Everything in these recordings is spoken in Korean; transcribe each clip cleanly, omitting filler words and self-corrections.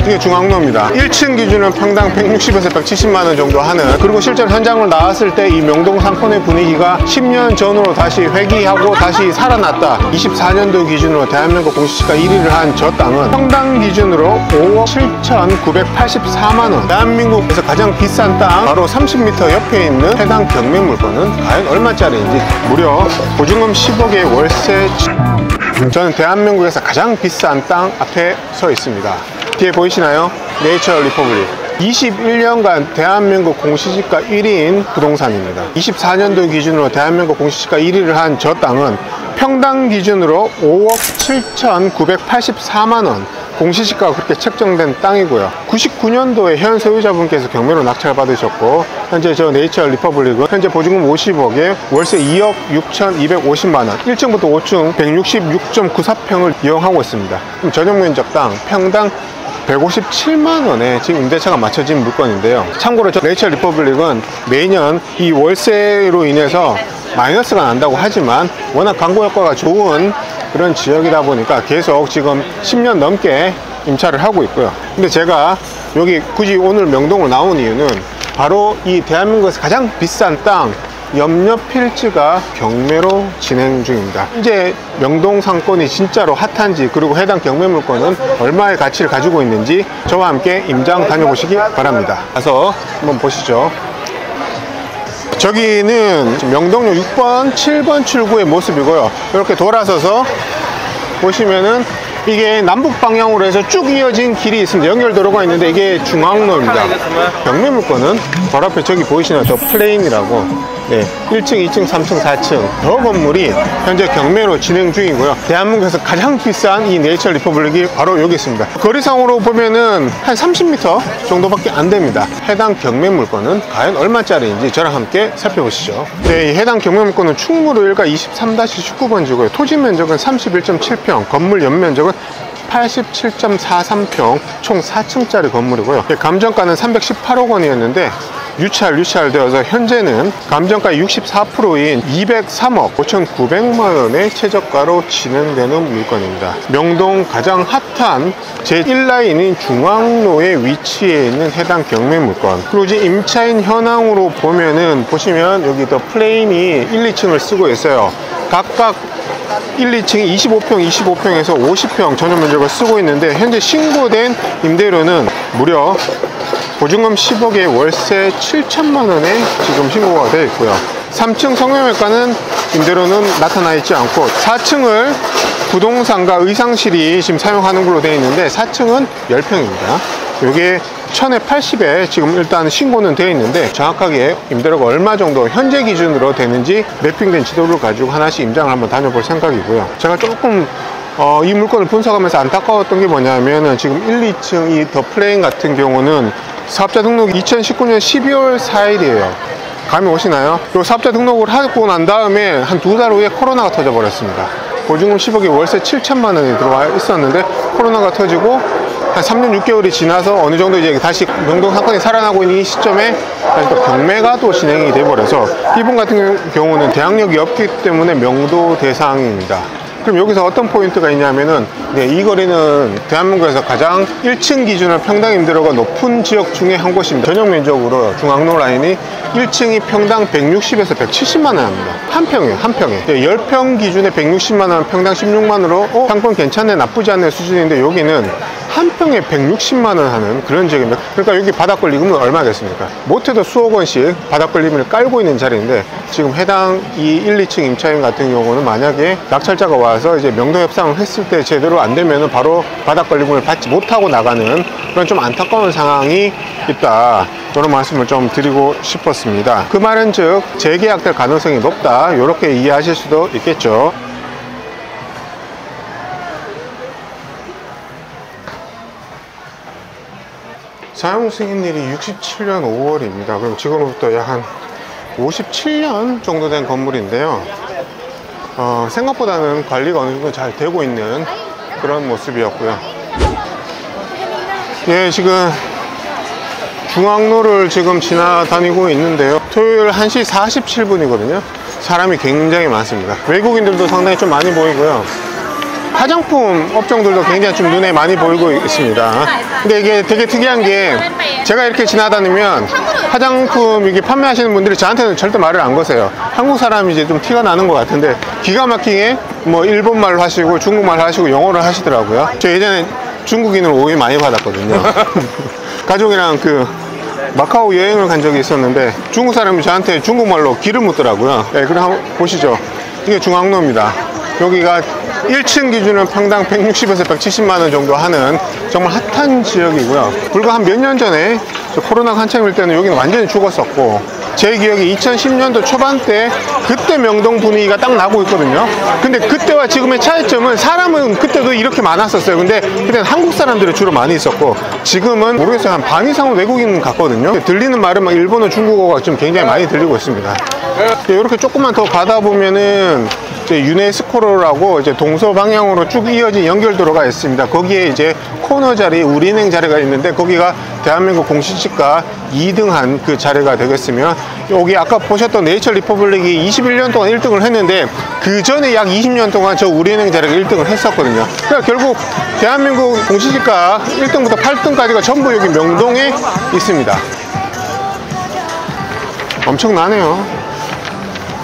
이게 중앙로입니다. 1층 기준은 평당 160에서 170만 원 정도 하는, 그리고 실제로 현장을 나왔을 때 이 명동 상권의 분위기가 10년 전으로 다시 회귀하고 다시 살아났다. 24년도 기준으로 대한민국 공시지가 1위를 한 저 땅은 평당 기준으로 5억 7,984만 원. 대한민국에서 가장 비싼 땅 바로 30m 옆에 있는 해당 경매 물건은 과연 얼마짜리인지, 무려 보증금 10억의 월세. 저는 대한민국에서 가장 비싼 땅 앞에 서 있습니다. 뒤에 보이시나요? 네이처 리퍼블릭. 21년간 대한민국 공시지가 1위인 부동산입니다. 24년도 기준으로 대한민국 공시지가 1위를 한 저 땅은 평당 기준으로 5억 7,984만 원. 공시지가가 그렇게 책정된 땅이고요. 99년도에 현 소유자분께서 경매로 낙찰받으셨고, 현재 저 네이처 리퍼블릭은 현재 보증금 50억에 월세 2억 6,250만 원, 1층부터 5층 166.94평을 이용하고 있습니다. 그럼 전용 면적 땅 평당 157만 원에 지금 임대차가 맞춰진 물건인데요. 참고로 저 네이처 리퍼블릭은 매년 이 월세로 인해서 마이너스가 난다고 하지만 워낙 광고 효과가 좋은 그런 지역이다 보니까 계속 지금 10년 넘게 임차를 하고 있고요. 근데 제가 여기 굳이 오늘 명동으로 나온 이유는 바로 이 대한민국에서 가장 비싼 땅 염려 필지가 경매로 진행 중입니다. 현재 명동 상권이 진짜로 핫한지, 그리고 해당 경매 물건은 얼마의 가치를 가지고 있는지 저와 함께 임장 다녀보시기 바랍니다. 가서 한번 보시죠. 저기는 명동역 6번, 7번 출구의 모습이고요. 이렇게 돌아서서 보시면은 이게 남북 방향으로 해서 쭉 이어진 길이 있습니다. 연결도로가 있는데 이게 중앙로입니다. 경매 물건은 바로 앞에 저기 보이시는 저 플레인이라고, 네, 1층, 2층, 3층, 4층 저 건물이 현재 경매로 진행 중이고요. 대한민국에서 가장 비싼 이 네이처 리퍼블릭이 바로 여기 있습니다. 거리상으로 보면은 한 30m 정도밖에 안 됩니다. 해당 경매 물건은 과연 얼마짜리인지 저랑 함께 살펴보시죠. 네, 이 해당 경매 물건은 충무로 1가 23-19번지고요. 토지 면적은 31.7평, 건물 연면적은 87.43평, 총 4층짜리 건물이고요. 감정가는 318억 원이었는데 유찰되어서 현재는 감정가 64%인 203억 5,900만 원의 최저가로 진행되는 물건입니다. 명동 가장 핫한 제1라인인 중앙로에 위치해 있는 해당 경매 물건. 그리고 이제 임차인 현황으로 보면은 보시면 여기 더 플레인이 1, 2층을 쓰고 있어요. 각각 1, 2층이 25평에서 50평 전용 면적을 쓰고 있는데, 현재 신고된 임대료는 무려 보증금 10억에 월세 7천만 원에 지금 신고가 되어 있고요. 3층 성형외과는 임대료는 나타나 있지 않고 4층을 부동산과 의상실이 지금 사용하는 걸로 되어 있는데 4층은 10평입니다. 이게 1000에 80에 지금 일단 신고는 되어 있는데 정확하게 임대료가 얼마 정도 현재 기준으로 되는지 매핑된 지도를 가지고 하나씩 임장을 한번 다녀볼 생각이고요. 제가 조금 이 물건을 분석하면서 안타까웠던 게 뭐냐면은 지금 1, 2층 이 더 플레인 같은 경우는 사업자 등록이 2019년 12월 4일이에요. 감이 오시나요? 이 사업자 등록을 하고 난 다음에 한 2달 후에 코로나가 터져 버렸습니다. 보증금 10억에 월세 7천만 원이 들어와 있었는데 코로나가 터지고 한 3년 6개월이 지나서 어느 정도 이제 다시 명동 상권이 살아나고 있는 이 시점에 다시 또 경매가 또 진행이 돼 버려서 이분 같은 경우는 대항력이 없기 때문에 명도 대상입니다. 그럼 여기서 어떤 포인트가 있냐면은, 네, 이 거리는 대한민국에서 가장 1층 기준으로 평당 임대료가 높은 지역 중에 한 곳입니다. 전용 면적으로 중앙로 라인이 1층이 평당 160에서 170만 원 합니다. 한 평이에요, 한 평에. 네, 10평 기준에 160만 원, 평당 16만 원으로 상권 괜찮네, 나쁘지 않네 수준인데 여기는 한 평에 160만 원 하는 그런 지역입니다. 그러니까 여기 바닥권리금은 얼마겠습니까? 못해도 수억 원씩 바닥권리금을 깔고 있는 자리인데, 지금 해당 이 1, 2층 임차인 같은 경우는 만약에 낙찰자가 와서 이제 명도 협상을 했을 때 제대로 안 되면은 바로 바닥권리금을 받지 못하고 나가는 그런 좀 안타까운 상황이 있다. 그런 말씀을 좀 드리고 싶었습니다. 그 말은 즉 재계약될 가능성이 높다, 이렇게 이해하실 수도 있겠죠. 사용 승인일이 67년 5월입니다. 그럼 지금부터 약 한 57년 정도 된 건물인데요. 생각보다는 관리가 어느 정도 잘 되고 있는 그런 모습이었고요. 예, 지금 중앙로를 지금 지나다니고 있는데요. 토요일 1시 47분이거든요. 사람이 굉장히 많습니다. 외국인들도 상당히 좀 많이 보이고요. 화장품 업종들도 굉장히 좀 눈에 많이 보이고 있습니다. 근데 이게 되게 특이한 게 제가 이렇게 지나다니면 화장품 이게 판매하시는 분들이 저한테는 절대 말을 안 거세요. 한국 사람이 이제 좀 티가 나는 것 같은데 기가 막히게 뭐 일본말로 하시고 중국말로 하시고 영어를 하시더라고요. 저 예전에 중국인으로 오해 많이 받았거든요. 가족이랑 그 마카오 여행을 간 적이 있었는데 중국 사람이 저한테 중국말로 길을 묻더라고요. 네, 그럼 한번 보시죠. 이게 중앙로입니다. 여기가 1층 기준은 평당 160에서 170만 원 정도 하는 정말 핫한 지역이고요. 불과 한 몇 년 전에 코로나가 한창일 때는 여기는 완전히 죽었었고, 제 기억에 2010년도 초반 때 그때 명동 분위기가 딱 나고 있거든요. 근데 그때와 지금의 차이점은 사람은 그때도 이렇게 많았었어요. 근데 그때는 한국 사람들이 주로 많이 있었고, 지금은 모르겠어요. 한 반 이상은 외국인 같거든요. 들리는 말은 막 일본어, 중국어가 좀 굉장히 많이 들리고 있습니다. 이렇게 조금만 더 가다 보면은 이제 유네스코로라고 이제 동서 방향으로 쭉 이어진 연결도로가 있습니다. 거기에 이제 코너 자리, 우리은행 자리가 있는데 거기가 대한민국 공시지가 2등한 그 자리가 되겠으며, 여기 아까 보셨던 네이처 리퍼블릭이 21년 동안 1등을 했는데 그 전에 약 20년 동안 저 우리은행 자리가 1등을 했었거든요. 그러니까 결국 대한민국 공시지가 1등부터 8등까지가 전부 여기 명동에 있습니다. 엄청나네요.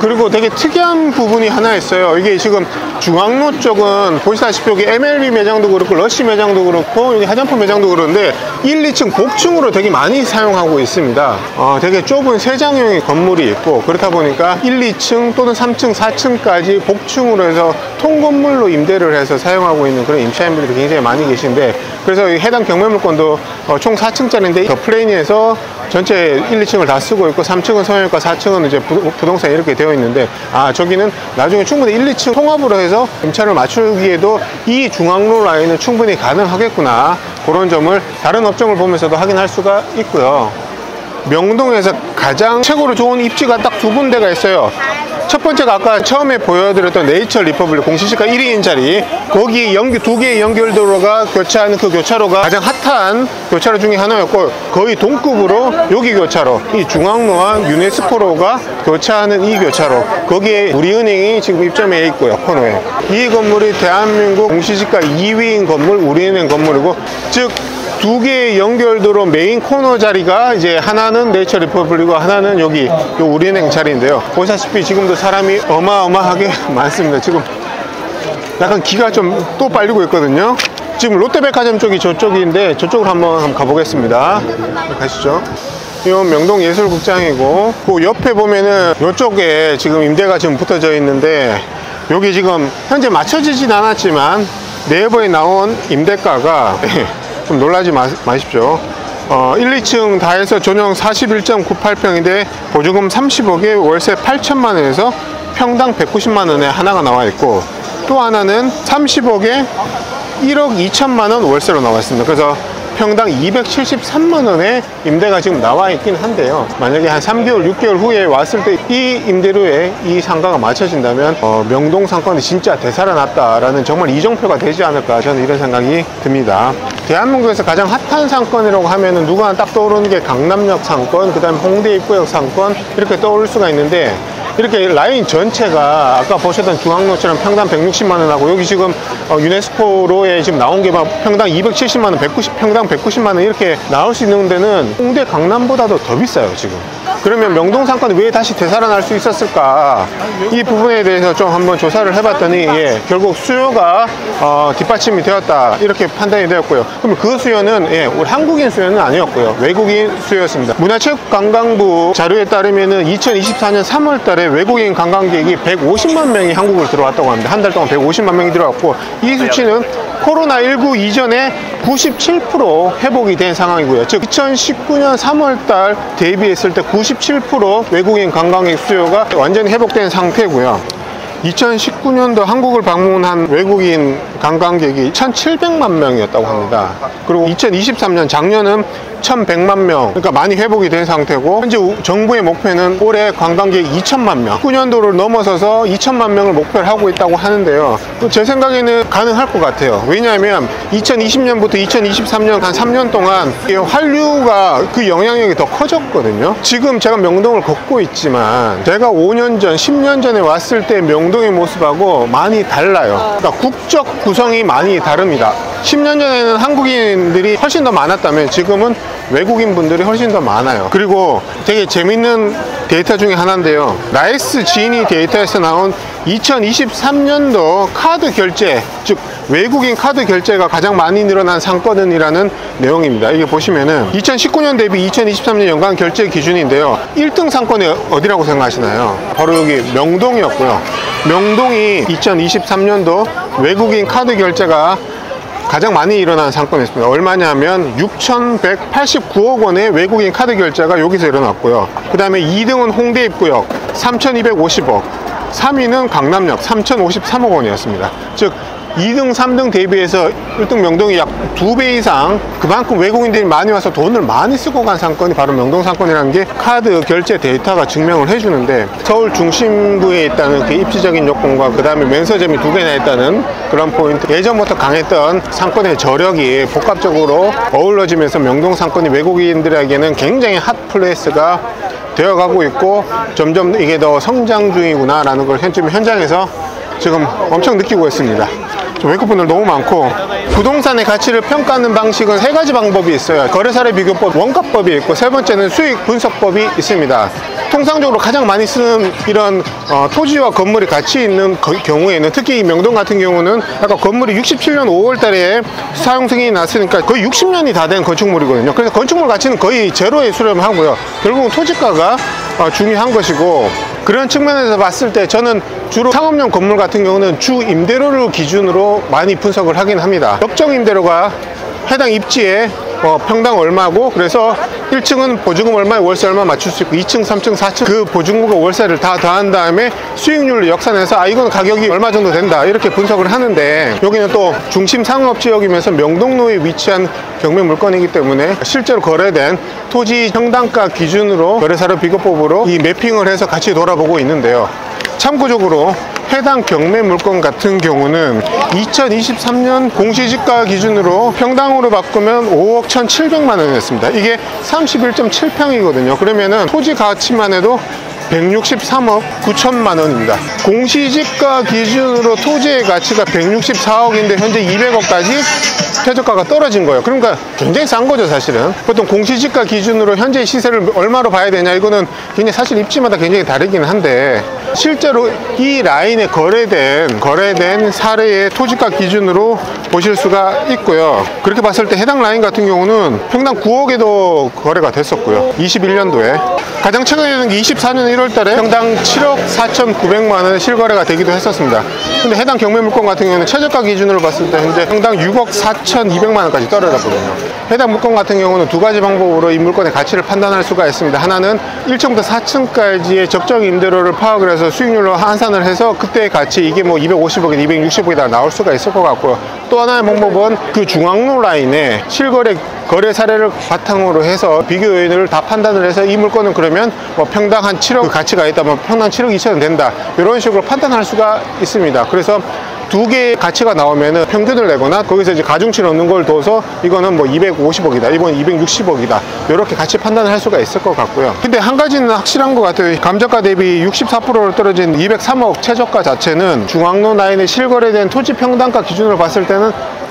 그리고 되게 특이한 부분이 하나 있어요. 이게 지금 중앙로 쪽은 보시다시피 여기 MLB 매장도 그렇고 러쉬 매장도 그렇고 여기 화장품 매장도 그런데 1, 2층 복층으로 되게 많이 사용하고 있습니다. 되게 좁은 세장형의 건물이 있고, 그렇다 보니까 1, 2층 또는 3층, 4층까지 복층으로 해서 통건물로 임대를 해서 사용하고 있는 그런 임차인분들이 굉장히 많이 계신데, 그래서 해당 경매물건도 총 4층짜리인데 더 플레인에서 전체 1, 2층을 다 쓰고 있고 3층은 성형외과, 4층은 이제 부동산 이렇게 되어 있는데, 저기는 나중에 충분히 1, 2층 통합으로 해서 임차를 맞추기에도 이 중앙로 라인은 충분히 가능하겠구나, 그런 점을 다른 업종을 보면서도 확인할 수가 있고요. 명동에서 가장 최고로 좋은 입지가 딱 두 군데가 있어요. 첫 번째가 아까 처음에 보여드렸던 네이처 리퍼블릭 공시지가 1위인 자리, 거기 두 개의 연결도로가 교차하는 그 교차로가 가장 핫한 교차로 중에 하나였고, 거의 동급으로 여기 교차로, 이 중앙로와 유네스코로가 교차하는 이 교차로, 거기에 우리은행이 지금 입점해 있고요. 코너에 이 건물이 대한민국 공시지가 2위인 건물, 우리은행 건물이고, 즉 두 개의 연결도로 메인 코너 자리가 이제 하나는 네이처 리퍼블릭이고 하나는 여기 요 우리은행 자리인데요. 보시다시피 지금도 사람이 어마어마하게 많습니다. 지금 약간 기가 좀 또 빨리고 있거든요. 지금 롯데백화점 쪽이 저쪽인데 저쪽으로 한번 가보겠습니다. 가시죠. 이건 명동예술극장이고, 그 옆에 보면은 이쪽에 지금 임대가 지금 붙어져 있는데, 여기 지금 현재 맞춰지진 않았지만 네이버에 나온 임대가가 좀 놀라지 마십시오. 1, 2층 다 해서 전용 41.98평인데 보증금 30억에 월세 8천만 원에서 평당 190만 원에 하나가 나와 있고, 또 하나는 30억에 1억 2천만 원 월세로 나와 있습니다. 그래서 평당 273만 원에 임대가 지금 나와 있긴 한데요. 만약에 한 3개월, 6개월 후에 왔을 때 이 임대료에 이 상가가 맞춰진다면 명동 상권이 진짜 되살아났다라는 정말 이정표가 되지 않을까, 저는 이런 생각이 듭니다. 대한민국에서 가장 핫한 상권이라고 하면은 누구나 딱 떠오르는 게 강남역 상권, 그 다음에 홍대 입구역 상권, 이렇게 떠오를 수가 있는데, 이렇게 라인 전체가 아까 보셨던 중앙로처럼 평당 160만 원하고, 여기 지금 유네스코로에 지금 나온 게 막 평당 270만 원, 평당 190만 원 이렇게 나올 수 있는 데는 홍대 강남보다도 더 비싸요 지금. 그러면 명동 상권이 왜 다시 되살아날 수 있었을까, 이 부분에 대해서 좀 한번 조사를 해봤더니 결국 수요가 뒷받침이 되었다, 이렇게 판단이 되었고요. 그럼 그 수요는 우리 한국인 수요는 아니었고요, 외국인 수요였습니다. 문화체육관광부 자료에 따르면은 2024년 3월 달에 외국인 관광객이 150만 명이 한국을 들어왔다고 합니다. 한 달 동안 150만 명이 들어왔고, 이 수치는 코로나19 이전에 97% 회복이 된 상황이고요. 즉 2019년 3월달 대비했을 때 97% 외국인 관광객 수요가 완전히 회복된 상태고요. 2019년도 한국을 방문한 외국인 관광객이 1,700만 명이었다고 합니다. 그리고 2023년 작년은 1100만 명, 그러니까 많이 회복이 된 상태고, 현재 정부의 목표는 올해 관광객 2천만 명, 9년도를 넘어서서 2천만 명을 목표를 하고 있다고 하는데요. 제 생각에는 가능할 것 같아요. 왜냐하면 2020년부터 2023년 한 3년 동안 한류가 그 영향력이 더 커졌거든요. 지금 제가 명동을 걷고 있지만 제가 5년 전, 10년 전에 왔을 때 명동의 모습하고 많이 달라요. 그러니까 국적 구성이 많이 다릅니다. 10년 전에는 한국인들이 훨씬 더 많았다면 지금은 외국인 분들이 훨씬 더 많아요. 그리고 되게 재밌는 데이터 중에 하나인데요. 라이스 지니 데이터에서 나온 2023년도 카드 결제, 즉 외국인 카드 결제가 가장 많이 늘어난 상권은이라는 내용입니다. 이게 보시면은 2019년 대비 2023년 연간 결제 기준인데요. 1등 상권이 어디라고 생각하시나요? 바로 여기 명동이었고요. 명동이 2023년도 외국인 카드 결제가 가장 많이 일어난 상권이었습니다. 얼마냐면 6,189억 원의 외국인 카드 결제가 여기서 일어났고요. 그 다음에 2등은 홍대 입구역 3,250억, 3위는 강남역 3,053억 원이었습니다. 즉 2등, 3등 대비해서 1등 명동이 약 2배 이상 그만큼 외국인들이 많이 와서 돈을 많이 쓰고 간 상권이 바로 명동 상권이라는 게 카드 결제 데이터가 증명을 해주는데, 서울 중심부에 있다는 그 입지적인 요건과 그 다음에 면서점이 2개나 있다는 그런 포인트, 예전부터 강했던 상권의 저력이 복합적으로 어우러지면서 명동 상권이 외국인들에게는 굉장히 핫 플레이스가 되어가고 있고, 점점 이게 더 성장 중이구나 라는 걸 현장에서 지금 엄청 느끼고 있습니다. 외국분들 너무 많고, 부동산의 가치를 평가하는 방식은 3가지 방법이 있어요. 거래사례 비교법, 원가법이 있고, 세 번째는 수익 분석법이 있습니다. 통상적으로 가장 많이 쓰는 이런 토지와 건물이 같이 있는 경우에는, 특히 이 명동 같은 경우는 아까 건물이 67년 5월 달에 사용 승인이 났으니까 거의 60년이 다 된 건축물이거든요. 그래서 건축물 가치는 거의 제로에 수렴하고요. 결국은 토지가가 중요한 것이고, 그런 측면에서 봤을 때 저는 주로 상업용 건물 같은 경우는 주 임대료를 기준으로 많이 분석을 하긴 합니다. 적정 임대료가 해당 입지에 평당 얼마고, 그래서 1층은 보증금 얼마에 월세 얼마 맞출 수 있고, 2층, 3층, 4층 그 보증금과 월세를 다 더한 다음에 수익률을 역산해서 이건 가격이 얼마 정도 된다 이렇게 분석을 하는데, 여기는 또 중심 상업지역이면서 명동로에 위치한 경매 물건이기 때문에 실제로 거래된 토지 평당가 기준으로 거래사료 비교법으로 이 매핑을 해서 같이 돌아보고 있는데요. 참고적으로 해당 경매 물건 같은 경우는 2023년 공시지가 기준으로 평당으로 바꾸면 5억 1,700만 원이었습니다. 이게 31.7평이거든요. 그러면은 토지 가치만 해도 163억 9천만 원입니다. 공시지가 기준으로 토지의 가치가 164억인데 현재 200억까지 최저가가 떨어진 거예요. 그러니까 굉장히 싼 거죠, 사실은. 보통 공시지가 기준으로 현재 시세를 얼마로 봐야 되냐, 이거는 굉장히 사실 입지마다 굉장히 다르긴 한데, 실제로 이 라인에 거래된 사례의 토지가 기준으로 보실 수가 있고요. 그렇게 봤을 때 해당 라인 같은 경우는 평당 9억에도 거래가 됐었고요. 21년도에 가장 최근에는 24년 1월 달에 평당 7억 4,900만 원 실거래가 되기도 했었습니다. 근데 해당 경매 물건 같은 경우는 최저가 기준으로 봤을 때 현재 평당 6억 4,200만 원까지 떨어졌거든요. 해당 물건 같은 경우는 2가지 방법으로 이 물건의 가치를 판단할 수가 있습니다. 하나는 1층부터 4층까지의 적정 임대료를 파악을 해서 수익률로 환산을 해서 그때의 가치, 이게 뭐 250억이나 260억이다 나올 수가 있을 것 같고요. 또 하나의 방법은 그 중앙로 라인에 거래 사례를 바탕으로 해서 비교 요인을 다 판단을 해서 이 물건은 그러면 뭐 평당 한 7억 가치가 있다면 평당 7억 2천원 된다, 이런 식으로 판단할 수가 있습니다. 그래서 2개의 가치가 나오면은 평균을 내거나 거기서 이제 가중치 넣는 걸 둬서 이거는 뭐 250억이다, 이번 260억이다, 이렇게 같이 판단을 할 수가 있을 것 같고요. 근데 한 가지는 확실한 것 같아요. 감정가 대비 64%로 떨어진 203억 최저가 자체는 중앙로 라인에 실거래된 토지 평당가 기준으로 봤을 때는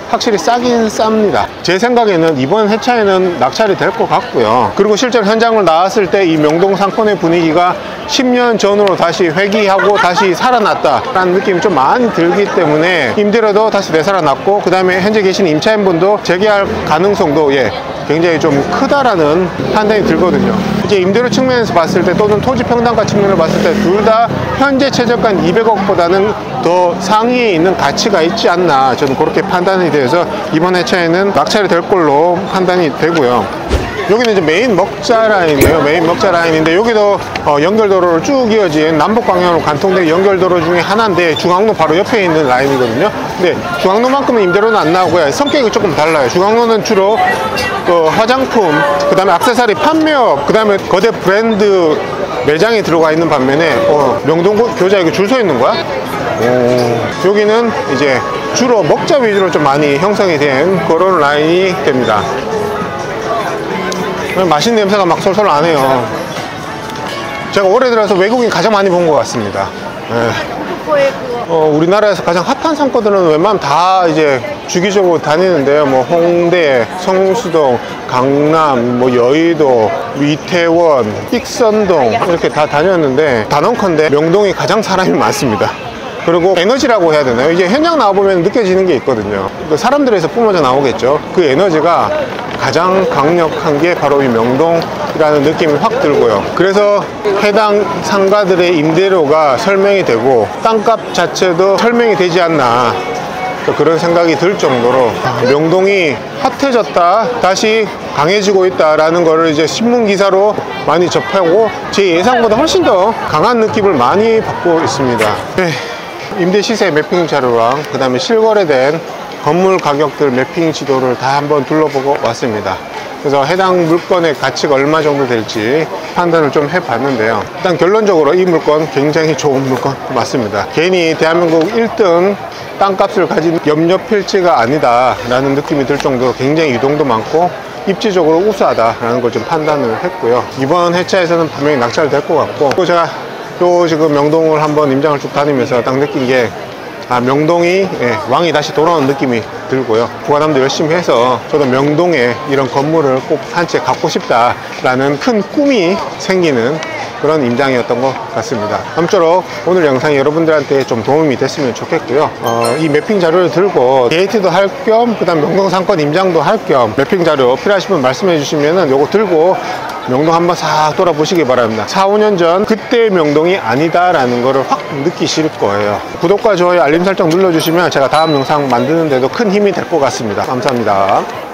확실히 싸긴 쌉니다. 제 생각에는 이번 회차에는 낙찰이 될 것 같고요. 그리고 실제로 현장을 나왔을 때 이 명동 상권의 분위기가 10년 전으로 다시 회귀하고 다시 살아났다라는 느낌이 좀 많이 들기 때문에 임대료도 다시 되살아났고, 그 다음에 현재 계신 임차인분도 재개할 가능성도 굉장히 좀 크다라는 판단이 들거든요. 이제 임대료 측면에서 봤을 때 또는 토지 평당가 측면을 봤을 때 둘 다 현재 최저가인 200억보다는 더 상위에 있는 가치가 있지 않나, 저는 그렇게 판단이 돼서 이번 회차에는 낙찰이 될 걸로 판단이 되고요. 여기는 이제 메인 먹자 라인이에요. 메인 먹자 라인인데 여기도 연결도로로 쭉 이어진 남북 방향으로 관통된 연결도로 중에 하나인데 중앙로 바로 옆에 있는 라인이거든요. 근데 중앙로만큼은 임대료는 안 나오고요. 성격이 조금 달라요. 중앙로는 주로 화장품, 그 다음에 액세서리 판매업, 그 다음에 거대 브랜드 매장이 들어가 있는 반면에 명동 교자 이거 줄 서 있는 거야? 여기는 이제 주로 먹자 위주로 좀 많이 형성이 된 그런 라인이 됩니다. 맛있는 냄새가 막 솔솔 나네요. 제가 올해 들어서 외국인 가장 많이 본 것 같습니다. 우리나라에서 가장 핫한 상권들은 웬만하면 다 이제 주기적으로 다니는데요. 뭐 홍대, 성수동, 강남, 뭐 여의도, 이태원, 익선동 이렇게 다 다녔는데 단언컨대 명동이 가장 사람이 많습니다. 그리고 에너지라고 해야 되나요? 이제 현장 나와보면 느껴지는 게 있거든요. 사람들에서 뿜어져 나오겠죠. 그 에너지가 가장 강력한 게 바로 이 명동이라는 느낌이 확 들고요. 그래서 해당 상가들의 임대료가 설명이 되고 땅값 자체도 설명이 되지 않나, 그런 생각이 들 정도로 명동이 핫해졌다, 다시 강해지고 있다라는 거를 이제 신문 기사로 많이 접하고 제 예상보다 훨씬 더 강한 느낌을 많이 받고 있습니다. 네. 임대 시세 매핑 자료랑 그 다음에 실거래된 건물 가격들 매핑 지도를 다 한번 둘러보고 왔습니다. 그래서 해당 물건의 가치가 얼마 정도 될지 판단을 좀 해봤는데요. 일단 결론적으로 이 물건 굉장히 좋은 물건 맞습니다. 괜히 대한민국 1등 땅값을 가진 염려 필지가 아니다 라는 느낌이 들 정도로 굉장히 유동도 많고 입지적으로 우수하다라는 걸 좀 판단을 했고요. 이번 회차에서는 분명히 낙찰될 것 같고, 또 제가 지금 명동을 한번 임장을 쭉 다니면서 딱 느낀 게 명동이 왕이 다시 돌아오는 느낌이 들고요. 부가담도 열심히 해서 저도 명동에 이런 건물을 꼭 한 채 갖고 싶다라는 큰 꿈이 생기는 그런 임장이었던 것 같습니다. 아무쪼록 오늘 영상이 여러분들한테 좀 도움이 됐으면 좋겠고요. 이 매핑 자료를 들고 데이트도 할 겸, 그 다음 명동 상권 임장도 할 겸 매핑 자료 필요하신 분 말씀해 주시면은 요거 들고 명동 한번 싹 돌아보시기 바랍니다. 4, 5년 전 그때의 명동이 아니다라는 거를 확 느끼실 거예요. 구독과 좋아요, 알림 설정 눌러주시면 제가 다음 영상 만드는 데도 큰 힘이 될 것 같습니다. 감사합니다.